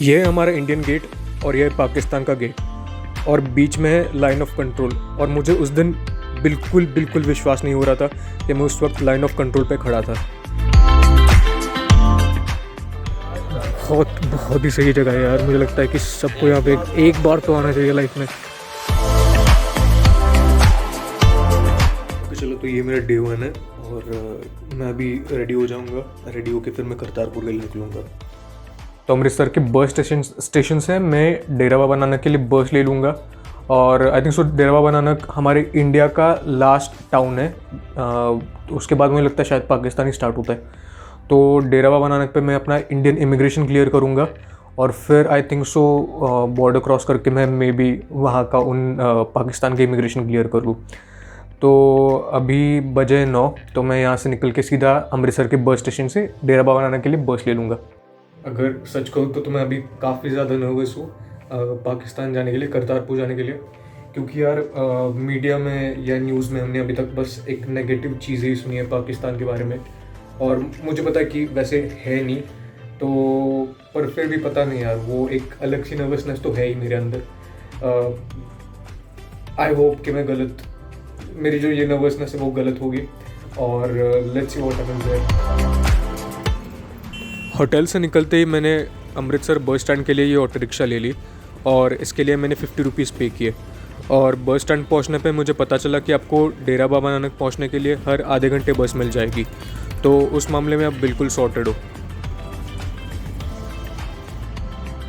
ये है हमारा इंडियन गेट और ये है पाकिस्तान का गेट और बीच में है लाइन ऑफ कंट्रोल। और मुझे उस दिन बिल्कुल विश्वास नहीं हो रहा था कि मैं उस वक्त लाइन ऑफ कंट्रोल पे खड़ा था। बहुत ही सही जगह है यार। मुझे लगता है कि सबको यहाँ पे एक बार तो आना चाहिए लाइफ में। चलो, तो ये मेरा डे 1 है और मैं अभी रेडी हो जाऊँगा। रेडी होके फिर मैं करतारपुर के लिए निकलूँगा। तो अमृतसर के बस स्टेशन से मैं डेरा बाबा नानक के लिए बस ले लूँगा। और I think so Dera Baba Nanak हमारे इंडिया का लास्ट टाउन है। उसके बाद मुझे लगता है शायद पाकिस्तान ही स्टार्ट होता है। तो डेरा बाबा नानक पे मैं अपना इंडियन इमिग्रेशन क्लियर करूँगा और फिर I think so border cross करके मैं मे बी वहाँ का पाकिस्तान के इमिग्रेशन क्लियर कर लूँ। तो अभी बजे 9, तो मैं यहाँ से निकल के सीधा अमृतसर के बस स्टेशन से डेरा बाबा नानक के लिए बस ले लूँगा। अगर सच कहूँ तो मैं अभी काफ़ी ज़्यादा नर्वस हूँ पाकिस्तान जाने के लिए, करतारपुर जाने के लिए। क्योंकि यार मीडिया में या न्यूज़ में हमने अभी तक बस एक नेगेटिव चीज़ ही सुनी है पाकिस्तान के बारे में। और मुझे पता है कि वैसे है नहीं, तो पर फिर भी पता नहीं यार, वो एक अलग सी नर्वसनेस तो है ही मेरे अंदर। आई होप कि मेरी जो ये नर्वसनेस है वो गलत होगी और let's see what happens there. Hotel से निकलते ही मैंने अमृतसर बस स्टैंड के लिए ये ऑटो रिक्शा ले ली और इसके लिए मैंने 50 रुपीज़ पे किए। और बस स्टैंड पहुंचने पे मुझे पता चला कि आपको डेरा बाबा नानक पहुंचने के लिए हर आधे घंटे बस मिल जाएगी। तो उस मामले में आप बिल्कुल सॉर्टेड हो।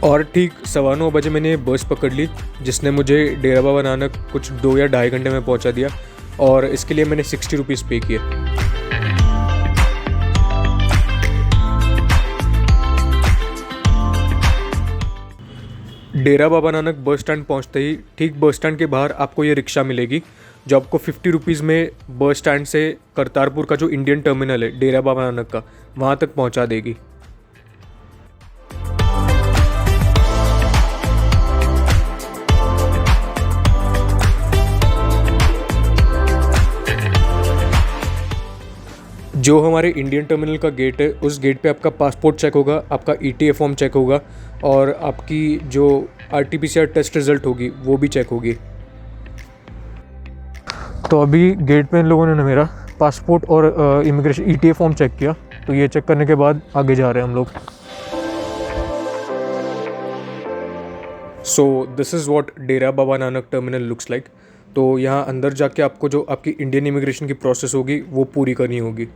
और ठीक 9:15 बजे मैंने ये बस पकड़ ली जिसने मुझे डेरा बाबा नानक कुछ 2 या ढाई घंटे में पहुँचा दिया। और इसके लिए मैंने 60 रुपीज़ पे किए। डेरा बाबा नानक बस स्टैंड पहुंचते ही ठीक बस स्टैंड के बाहर आपको ये रिक्शा मिलेगी जो आपको 50 रुपीज़ में बस स्टैंड से करतारपुर का जो इंडियन टर्मिनल है डेरा बाबा नानक का, वहाँ तक पहुँचा देगी। जो हमारे इंडियन टर्मिनल का गेट है, उस गेट पे आपका पासपोर्ट चेक होगा, आपका ETA फॉर्म चेक होगा और आपकी जो RT-PCR टेस्ट रिज़ल्ट होगी वो भी चेक होगी। तो अभी गेट पे इन लोगों ने मेरा पासपोर्ट और इमिग्रेशन ETA फॉर्म चेक किया। तो ये चेक करने के बाद आगे जा रहे हैं हम लोग। So this is what Dera Baba Nanak terminal looks like. तो यहाँ अंदर जाके आपको जो आपकी इंडियन इमिग्रेशन की प्रोसेस होगी वो पूरी करनी होगी।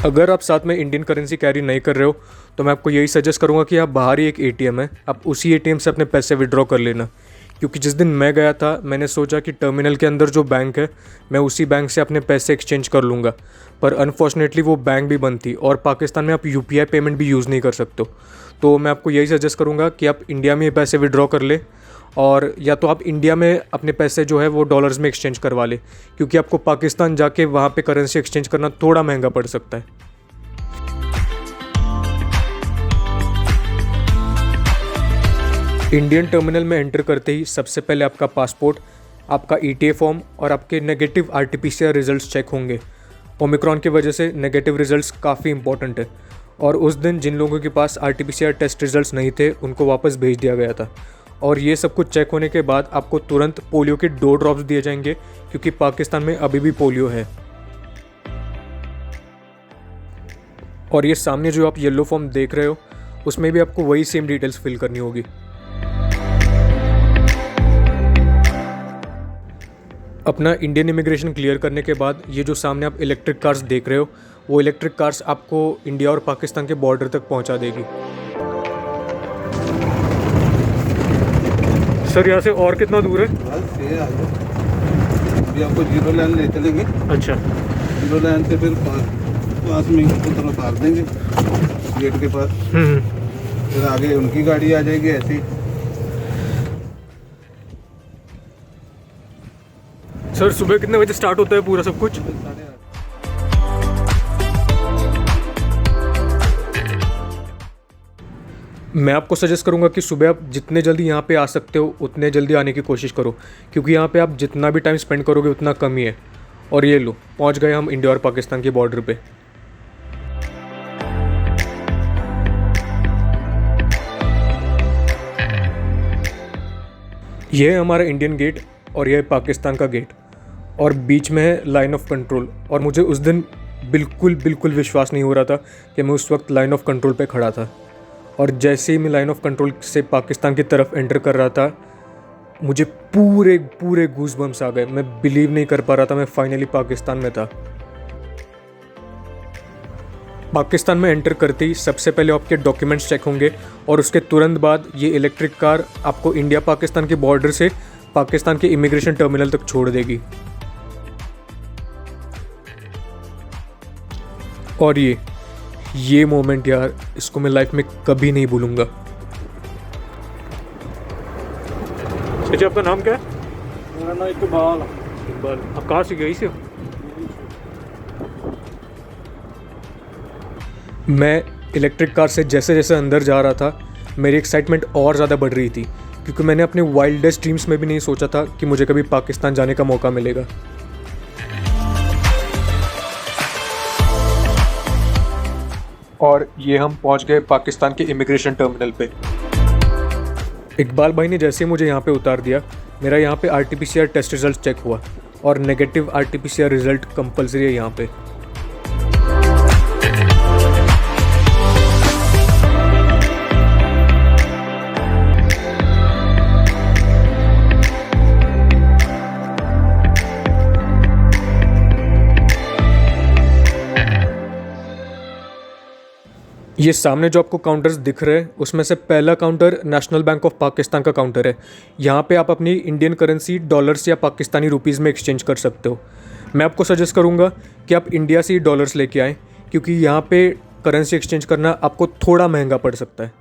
अगर आप साथ में इंडियन करेंसी कैरी नहीं कर रहे हो तो मैं आपको यही सजेस्ट करूंगा कि आप बाहर ही एक ATM है, आप उसी ATM से अपने पैसे विड्रॉ कर लेना। क्योंकि जिस दिन मैं गया था मैंने सोचा कि टर्मिनल के अंदर जो बैंक है मैं उसी बैंक से अपने पैसे एक्सचेंज कर लूँगा, पर अनफॉर्चुनेटली वो बैंक भी बंद थी और पाकिस्तान में आप UPI पेमेंट भी यूज़ नहीं कर सकते। तो मैं आपको यही सजेस्ट करूँगा कि आप इंडिया में ये पैसे विड्रॉ कर ले और या तो आप इंडिया में अपने पैसे जो है वो डॉलर्स में एक्सचेंज करवा ले, क्योंकि आपको पाकिस्तान जाके वहाँ पे करेंसी एक्सचेंज करना थोड़ा महंगा पड़ सकता है। इंडियन टर्मिनल में एंटर करते ही सबसे पहले आपका पासपोर्ट, आपका ETA फॉर्म और आपके नेगेटिव RT-PCR रिजल्ट्स चेक होंगे। ओमिक्रॉन की वजह से नेगेटिव रिजल्ट्स काफ़ी इंपॉर्टेंट है और उस दिन जिन लोगों के पास RT-PCR टेस्ट रिजल्ट्स नहीं थे उनको वापस भेज दिया गया था। और ये सब कुछ चेक होने के बाद आपको तुरंत पोलियो के 2 ड्रॉप्स दिए जाएंगे, क्योंकि पाकिस्तान में अभी भी पोलियो है। और ये सामने जो आप येलो फॉर्म देख रहे हो उसमें भी आपको वही सेम डिटेल्स फिल करनी होगी। अपना इंडियन इमिग्रेशन क्लियर करने के बाद ये जो सामने आप इलेक्ट्रिक कार्स देख रहे हो, वो इलेक्ट्रिक कार्स आपको इंडिया और पाकिस्तान के बॉर्डर तक पहुंचा देगी। सर यहाँ से और कितना दूर है? अभी आपको जीरो लाइन ले चलेंगे। अच्छा, जीरो लाइन से फिर 5 मिनट को उतार देंगे गेट के पास। फिर आगे उनकी गाड़ी आ जाएगी ऐसे ही। सर सुबह कितने बजे स्टार्ट होता है पूरा सब कुछ? मैं आपको सजेस्ट करूंगा कि सुबह आप जितने जल्दी यहाँ पे आ सकते हो उतने जल्दी आने की कोशिश करो, क्योंकि यहाँ पे आप जितना भी टाइम स्पेंड करोगे उतना कम ही है। और ये लो, पहुँच गए हम इंडिया और पाकिस्तान के बॉर्डर पे। ये है हमारा इंडियन गेट और यह है पाकिस्तान का गेट, और बीच में है लाइन ऑफ कंट्रोल। और मुझे उस दिन बिल्कुल विश्वास नहीं हो रहा था कि मैं उस वक्त लाइन ऑफ कंट्रोल पे खड़ा था। और जैसे ही मैं लाइन ऑफ कंट्रोल से पाकिस्तान की तरफ एंटर कर रहा था, मुझे पूरे गूज़बम्स आ गए। मैं बिलीव नहीं कर पा रहा था मैं फाइनली पाकिस्तान में था। पाकिस्तान में एंटर करते ही सबसे पहले आपके डॉक्यूमेंट्स चेक होंगे, और उसके तुरंत बाद ये इलेक्ट्रिक कार आपको इंडिया पाकिस्तान के बॉर्डर से पाकिस्तान के इमिग्रेशन टर्मिनल तक छोड़ देगी। और ये मोमेंट यार, इसको मैं लाइफ में कभी नहीं भूलूंगा। अच्छा, आपका नाम क्या है? मेरा नाम इकबाल। इकबाल, आप कहाँ से गए से हो? मैं इलेक्ट्रिक कार से जैसे जैसे अंदर जा रहा था, मेरी एक्साइटमेंट और ज़्यादा बढ़ रही थी, क्योंकि मैंने अपने वाइल्डेस्ट ड्रीम्स में भी नहीं सोचा था कि मुझे कभी पाकिस्तान जाने का मौका मिलेगा। और ये हम पहुंच गए पाकिस्तान के इमिग्रेशन टर्मिनल पे। इकबाल भाई ने जैसे ही मुझे यहाँ पे उतार दिया, मेरा यहाँ पे RT-PCR टेस्ट रिजल्ट चेक हुआ, और नेगेटिव RT-PCR रिजल्ट कंपलसरी है यहाँ पे। ये सामने जो आपको काउंटर्स दिख रहे हैं, उसमें से पहला counter national bank of Pakistan का काउंटर है। यहाँ पे आप अपनी इंडियन करेंसी डॉलर्स या पाकिस्तानी रुपीज़ में एक्सचेंज कर सकते हो। मैं आपको सजेस्ट करूँगा कि आप इंडिया से ही डॉलर्स लेके आएँ, क्योंकि यहाँ पे करेंसी एक्सचेंज करना आपको थोड़ा महंगा पड़ सकता है।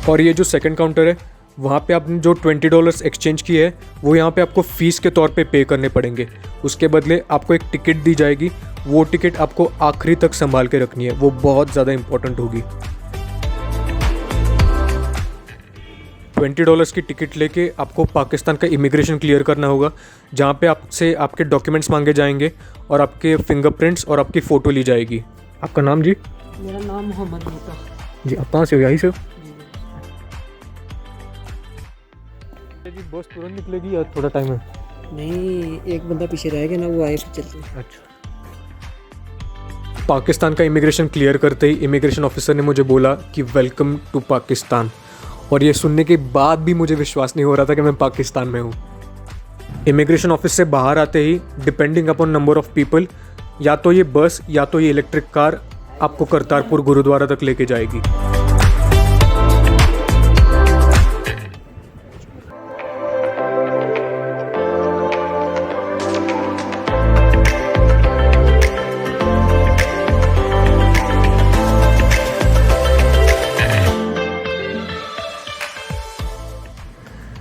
और ये जो सेकंड काउंटर है, वहाँ पे आपने जो $20 एक्सचेंज किए है, वो यहाँ पे आपको फ़ीस के तौर पे करने पड़ेंगे। उसके बदले आपको एक टिकट दी जाएगी, वो टिकट आपको आखिरी तक संभाल के रखनी है, वो बहुत ज़्यादा इंपॉर्टेंट होगी। $20 की टिकट लेके आपको पाकिस्तान का इमिग्रेशन क्लियर करना होगा, जहाँ पे आपसे आपके डॉक्यूमेंट्स मांगे जाएंगे और आपके फिंगरप्रिंट्स और आपकी फ़ोटो ली जाएगी। आपका नाम जी? मेरा नाम मोहम्मद मोता जी। आप कहाँ से हो? यहीं से हो जी? बस तुरंत निकलेगी या थोड़ा टाइम है? नहीं, एक बंदा पीछे रह गया ना, वो आए फिर चलते। अच्छा। पाकिस्तान का इमिग्रेशन क्लियर करते ही इमिग्रेशन ऑफिसर ने मुझे बोला कि वेलकम टू पाकिस्तान, और ये सुनने के बाद भी मुझे विश्वास नहीं हो रहा था कि मैं पाकिस्तान में हूँ। इमिग्रेशन ऑफिस से बाहर आते ही, depending upon number of people, या तो ये बस या तो ये इलेक्ट्रिक कार आपको करतारपुर गुरुद्वारा तक लेके जाएगी।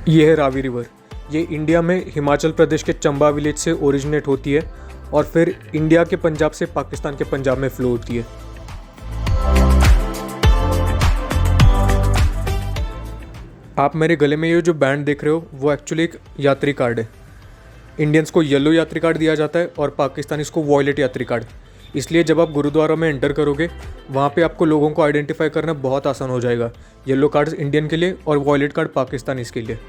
ये है रावी रिवर। ये इंडिया में हिमाचल प्रदेश के चंबा विलेज से ओरिजिनेट होती है और फिर इंडिया के पंजाब से पाकिस्तान के पंजाब में फ्लो होती है। आप मेरे गले में ये जो बैंड देख रहे हो, वो एक्चुअली एक यात्री कार्ड है। इंडियंस को येलो यात्री कार्ड दिया जाता है और पाकिस्तानीज़ को वॉयलेट यात्री कार्ड। इसलिए जब आप गुरुद्वारा में एंटर करोगे, वहाँ पे आपको लोगों को आइडेंटिफाई करना बहुत आसान हो जाएगा। येलो कार्ड्स इंडियन के लिए और वॉयलेट कार्ड पाकिस्तानीज़ के लिए।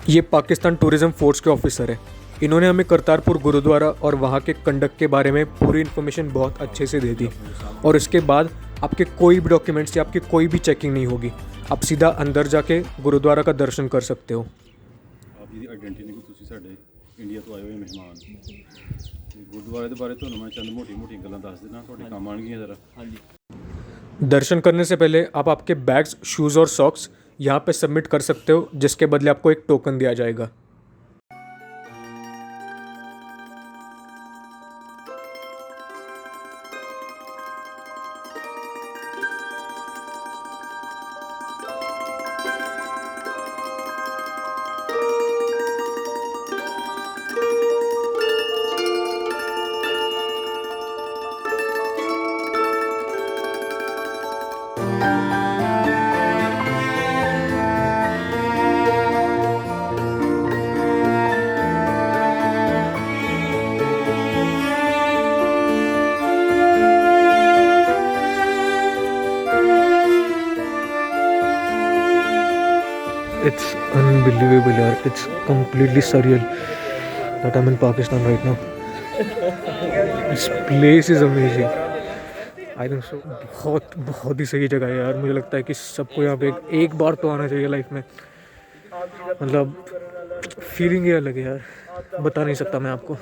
ये पाकिस्तान टूरिज़्म फोर्स के ऑफिसर हैं। इन्होंने हमें करतारपुर गुरुद्वारा और वहाँ के कंडक्ट के बारे में पूरी इन्फॉर्मेशन बहुत अच्छे से दे दी, और इसके बाद आपके कोई भी डॉक्यूमेंट्स या आपकी कोई भी चेकिंग नहीं होगी। आप सीधा अंदर जाके गुरुद्वारा का दर्शन कर सकते हो। आप जी आइडेंटिटी को ਤੁਸੀਂ ਸਾਡੇ ਇੰਡੀਆ ਤੋਂ ਆਏ ਹੋਏ ਮਹਿਮਾਨ ਤੇ ਗੁਰਦੁਆਰੇ ਦੇ ਬਾਰੇ ਤੁਹਾਨੂੰ ਮੈਂ ਚੰਦ ਮੋਟੀ ਗੱਲਾਂ ਦੱਸ ਦੇਣਾ, ਤੁਹਾਡੇ ਕੰਮ ਆਣਗੀਆਂ ਜ਼ਰਾ। दर्शन करने से पहले आप आपके बैग्स, शूज़ और सॉक्स यहाँ पे सबमिट कर सकते हो, जिसके बदले आपको एक टोकन दिया जाएगा। It's unbelievable, yaar. It's completely surreal that I'm in Pakistan right now. This place is amazing. I think so. बहुत ही सही जगह है यार. मुझे लगता है कि सबको यहाँ पे एक बार तो आना चाहिए लाइफ में. मतलब फीलिंग ही अलग है यार. बता नहीं सकता मैं आपको.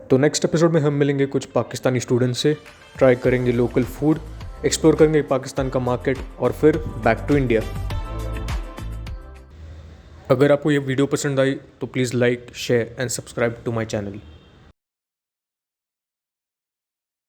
तो नेक्स्ट एपिसोड में हम मिलेंगे कुछ पाकिस्तानी स्टूडेंट्स से, ट्राई करेंगे लोकल फूड, एक्सप्लोर करेंगे पाकिस्तान का मार्केट और फिर बैक टू इंडिया। अगर आपको ये वीडियो पसंद आई तो please like, share and subscribe to my channel.